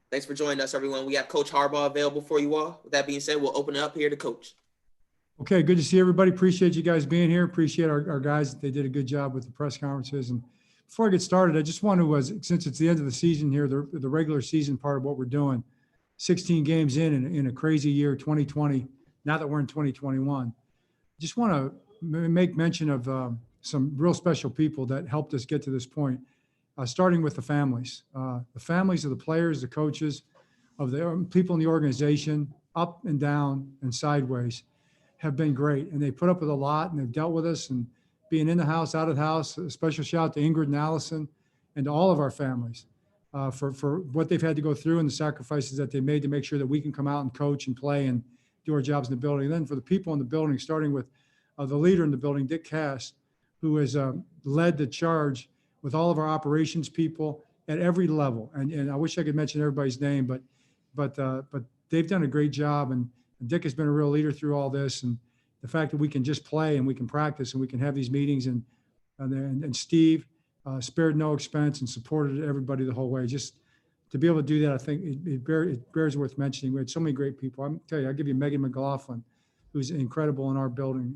Thanks for joining us, everyone. We have Coach Harbaugh available for you all. With that being said, we'll open it up here to Coach. Okay, good to see everybody. Appreciate you guys being here. Appreciate our guys. They did a good job with the press conferences. And before I get started, I just want to, since it's the end of the season here, the regular season part of what we're doing, 16 games in a crazy year, 2020, now that we're in 2021, just want to make mention of some real special people that helped us get to this point, starting with the families of the players, the coaches, of the people in the organization, up and down and sideways, have been great. And they put up with a lot, and they've dealt with us, and being in the house, out of the house. A special shout out to Ingrid and Allison and to all of our families for what they've had to go through and the sacrifices that they made to make sure that we can come out and coach and play and do our jobs in the building. And then for the people in the building, starting with the leader in the building, Dick Cass, who has led the charge with all of our operations people at every level. And I wish I could mention everybody's name, but they've done a great job. And Dick has been a real leader through all this. And the fact that we can just play and we can practice and we can have these meetings, and Steve spared no expense and supported everybody the whole way. Just to be able to do that, I think it bears worth mentioning. We had so many great people. I'm tell you, I'll give you Megan McLaughlin, who's incredible in our building,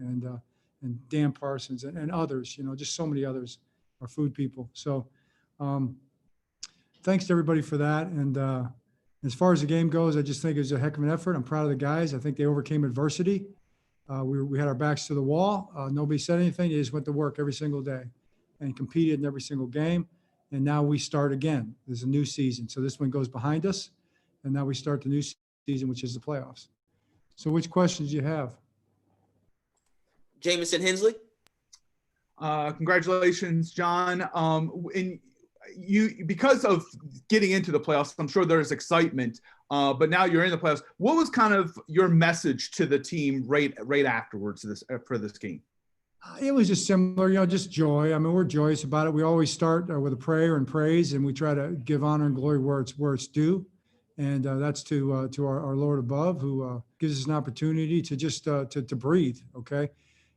and Dan Parsons and others, just so many others, our food people. So thanks to everybody for that. And as far as the game goes, I just think it was a heck of an effort. I'm proud of the guys. I think they overcame adversity. We had our backs to the wall. Nobody said anything. They just went to work every single day and competed in every single game. And now we start again. There's a new season. So this one goes behind us. And now we start the new season, which is the playoffs. So which questions do you have? Jamison Hensley. Congratulations, John. Because of getting into the playoffs, I'm sure there's excitement, but now you're in the playoffs. What was kind of your message to the team right afterwards for this game? It was just similar, just joy. I mean, we're joyous about it. We always start with a prayer and praise, and we try to give honor and glory where it's due. And that's to our Lord above, who gives us an opportunity to just to breathe, okay?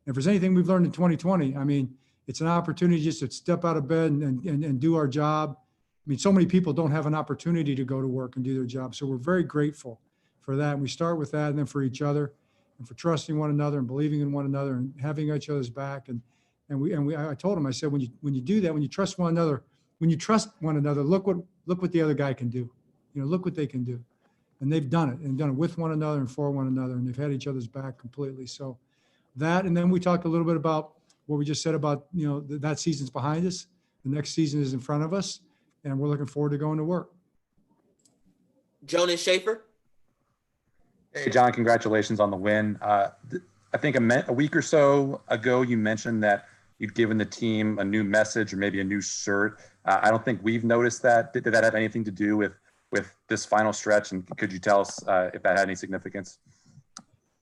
And if there's anything we've learned in 2020, I mean, it's an opportunity just to step out of bed and do our job. I mean, so many people don't have an opportunity to go to work and do their job. So we're very grateful for that. And we start with that, and then for each other, and for trusting one another and believing in one another and having each other's back. And I told him, I said, when you do that, when you trust one another, look what the other guy can do. Look what they can do. And they've done it, and done it with one another and for one another, and they've had each other's back completely. So that, and then we talked a little bit about what we just said about, that season's behind us. The next season is in front of us, and we're looking forward to going to work. Jonas Schaefer. Hey, John, congratulations on the win. I think a week or so ago, you mentioned that you'd given the team a new message or maybe a new shirt. I don't think we've noticed that. Did that have anything to do with this final stretch? And could you tell us if that had any significance?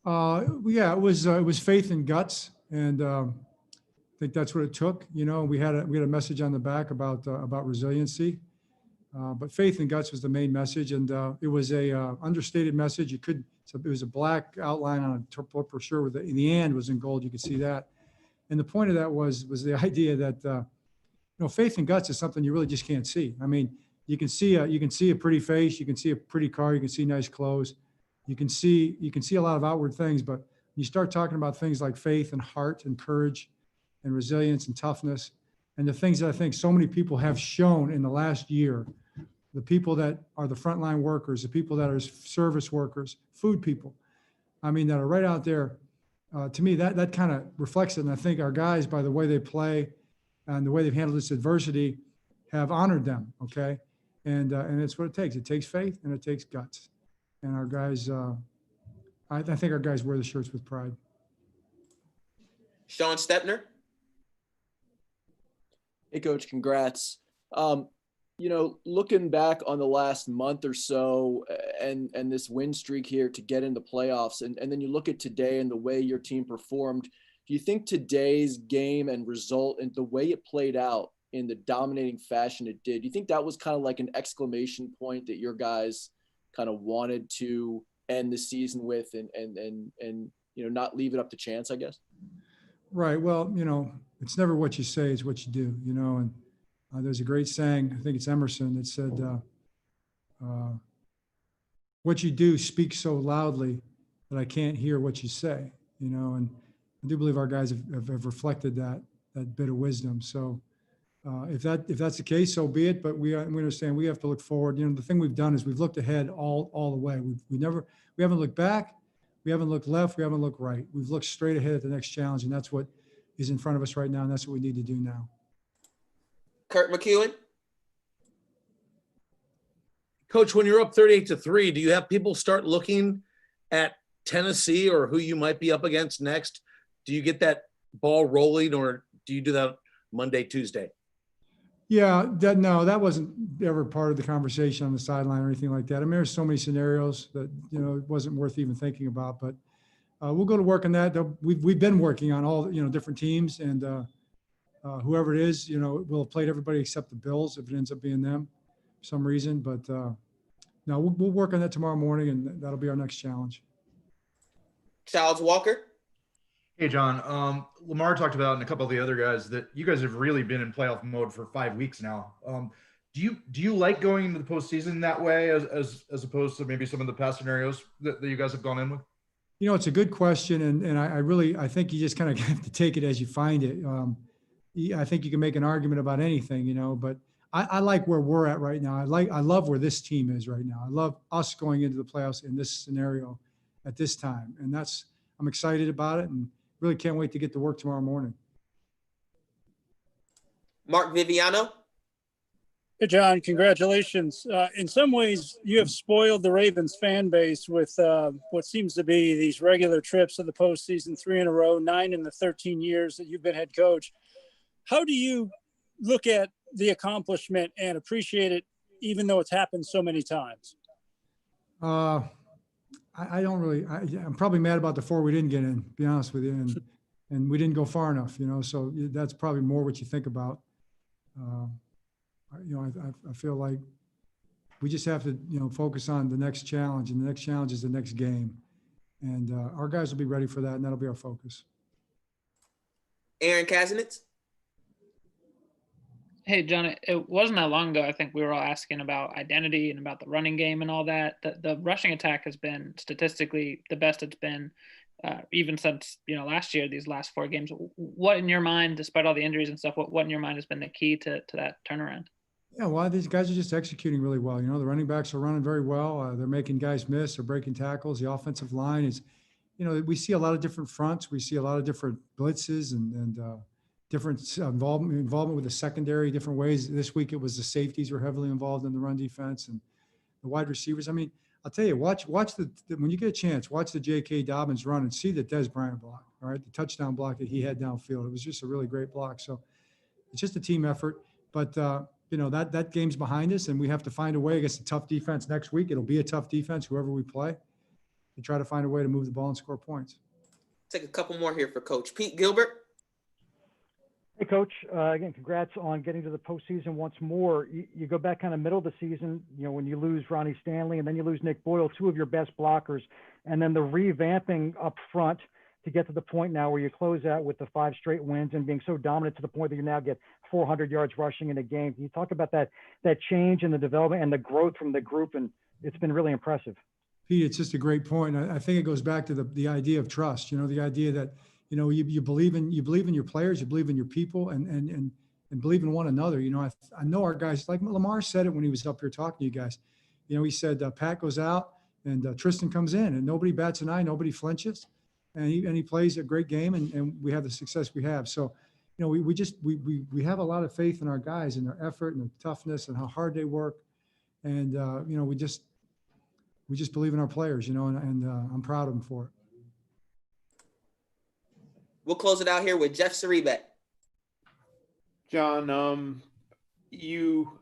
Yeah, it was faith and guts. And I think that's what it took. We had a message on the back about resiliency. But faith and guts was the main message, and it was a understated message. It was a black outline on a brochure with in the end was in gold. You could see that, and the point of that was the idea that faith and guts is something you really just can't see. I mean, you can see a pretty face, you can see a pretty car, you can see nice clothes, you can see a lot of outward things, but when you start talking about things like faith and heart and courage and resilience and toughness, and the things that I think so many people have shown in the last year. The people that are the frontline workers, the people that are service workers, food people, I mean, that are right out there. To me, that kind of reflects it. And I think our guys, by the way they play and the way they've handled this adversity, have honored them, okay? And it's what it takes. It takes faith and it takes guts. And our guys, I think our guys wear the shirts with pride. Sean Stepner. Hey, Coach, congrats. Looking back on the last month or so and this win streak here to get into playoffs, and then you look at today and the way your team performed, do you think today's game and result and the way it played out in the dominating fashion it did, do you think that was kind of like an exclamation point that your guys kind of wanted to end the season with and not leave it up to chance, I guess? Right. Well, it's never what you say, it's what you do, and there's a great saying, I think it's Emerson, that said, what you do speaks so loudly that I can't hear what you say, and I do believe our guys have reflected that bit of wisdom. So if that's the case, so be it. But we understand we have to look forward. The thing we've done is we've looked ahead all the way. We haven't looked back. We haven't looked left. We haven't looked right. We've looked straight ahead at the next challenge, and that's what is in front of us right now, and that's what we need to do now. Kurt McEwen. Coach, when you're up 38-3, do you have people start looking at Tennessee or who you might be up against next? Do you get that ball rolling, or do you do that Monday, Tuesday? Yeah, that wasn't ever part of the conversation on the sideline or anything like that. I mean, there's so many scenarios that, it wasn't worth even thinking about, but we'll go to work on that. We've been working on all, different teams, and whoever it is, we'll have played everybody except the Bills if it ends up being them for some reason. But no, we'll work on that tomorrow morning, and that'll be our next challenge. Charles Walker. Hey, John. Lamar talked about, and a couple of the other guys, that you guys have really been in playoff mode for 5 weeks now. Do you like going into the postseason that way as opposed to maybe some of the past scenarios that you guys have gone in with? It's a good question, and I think you just kind of have to take it as you find it. I think you can make an argument about anything, but I like where we're at right now. I love where this team is right now. I love us going into the playoffs in this scenario at this time, and I'm excited about it, and really can't wait to get to work tomorrow morning. Mark Viviano. Hey, John, congratulations. In some ways, you have spoiled the Ravens fan base with what seems to be these regular trips to the postseason, 3 in a row, 9 in the 13 years that you've been head coach. How do you look at the accomplishment and appreciate it, even though it's happened so many times? I don't really. I'm probably mad about the 4 we didn't get in, to be honest with you, and we didn't go far enough. So that's probably more what you think about. I feel like we just have to focus on the next challenge, and the next challenge is the next game, and our guys will be ready for that, and that'll be our focus. Aaron Kasanitz. Hey, John, it wasn't that long ago. I think we were all asking about identity and about the running game and all that. The rushing attack has been statistically the best it's been even since, last year, these last 4 games. What in your mind, despite all the injuries and stuff, what in your mind has been the key to that turnaround? Yeah, well, these guys are just executing really well. The running backs are running very well. They're making guys miss. They're breaking tackles. The offensive line is, we see a lot of different fronts. We see a lot of different blitzes and different involvement with the secondary, different ways. This week it was the safeties were heavily involved in the run defense and the wide receivers. I mean, I'll tell you, watch when you get a chance, watch the J.K. Dobbins run and see the Des Bryant block, all right, the touchdown block that he had downfield. It was just a really great block. So it's just a team effort. But, that game's behind us, and we have to find a way against a tough defense next week. It'll be a tough defense, whoever we play, to try to find a way to move the ball and score points. Take a couple more here for Coach Pete Gilbert. Hey, Coach. Again, congrats on getting to the postseason once more. You go back kind of middle of the season, when you lose Ronnie Stanley and then you lose Nick Boyle, 2 of your best blockers, and then the revamping up front to get to the point now where you close out with the 5 straight wins and being so dominant to the point that you now get 400 yards rushing in a game. Can you talk about that change in the development and the growth from the group? And it's been really impressive. Pete, it's just a great point. I think it goes back to the idea of trust, the idea that, you believe in your players, you believe in your people, and believe in one another. I know our guys, like Lamar said it when he was up here talking to you guys. He said Pat goes out and Tristan comes in, and nobody bats an eye, nobody flinches, and he plays a great game, and we have the success we have. So, we have a lot of faith in our guys and their effort and their toughness and how hard they work, and we just believe in our players, and I'm proud of them for it. We'll close it out here with Jeff Cerebek. John, you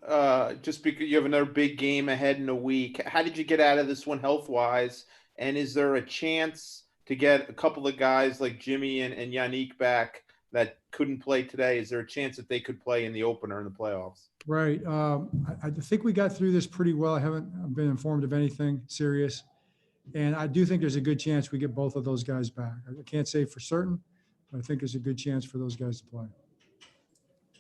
just because you have another big game ahead in a week, how did you get out of this one health-wise? And is there a chance to get a couple of guys like Jimmy and Yannick back that couldn't play today? Is there a chance that they could play in the opener in the playoffs? Right. I think we got through this pretty well. I haven't been informed of anything serious. And I do think there's a good chance we get both of those guys back. I can't say for certain, but I think there's a good chance for those guys to play.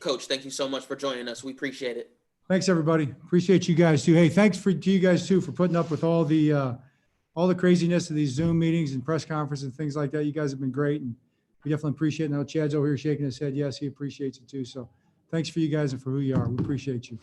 Coach, thank you so much for joining us. We appreciate it. Thanks, everybody. Appreciate you guys too. Hey, thanks to you guys too for putting up with all the craziness of these Zoom meetings and press conferences and things like that. You guys have been great, and we definitely appreciate it. Now Chad's over here shaking his head. Yes, he appreciates it too. So thanks for you guys and for who you are. We appreciate you.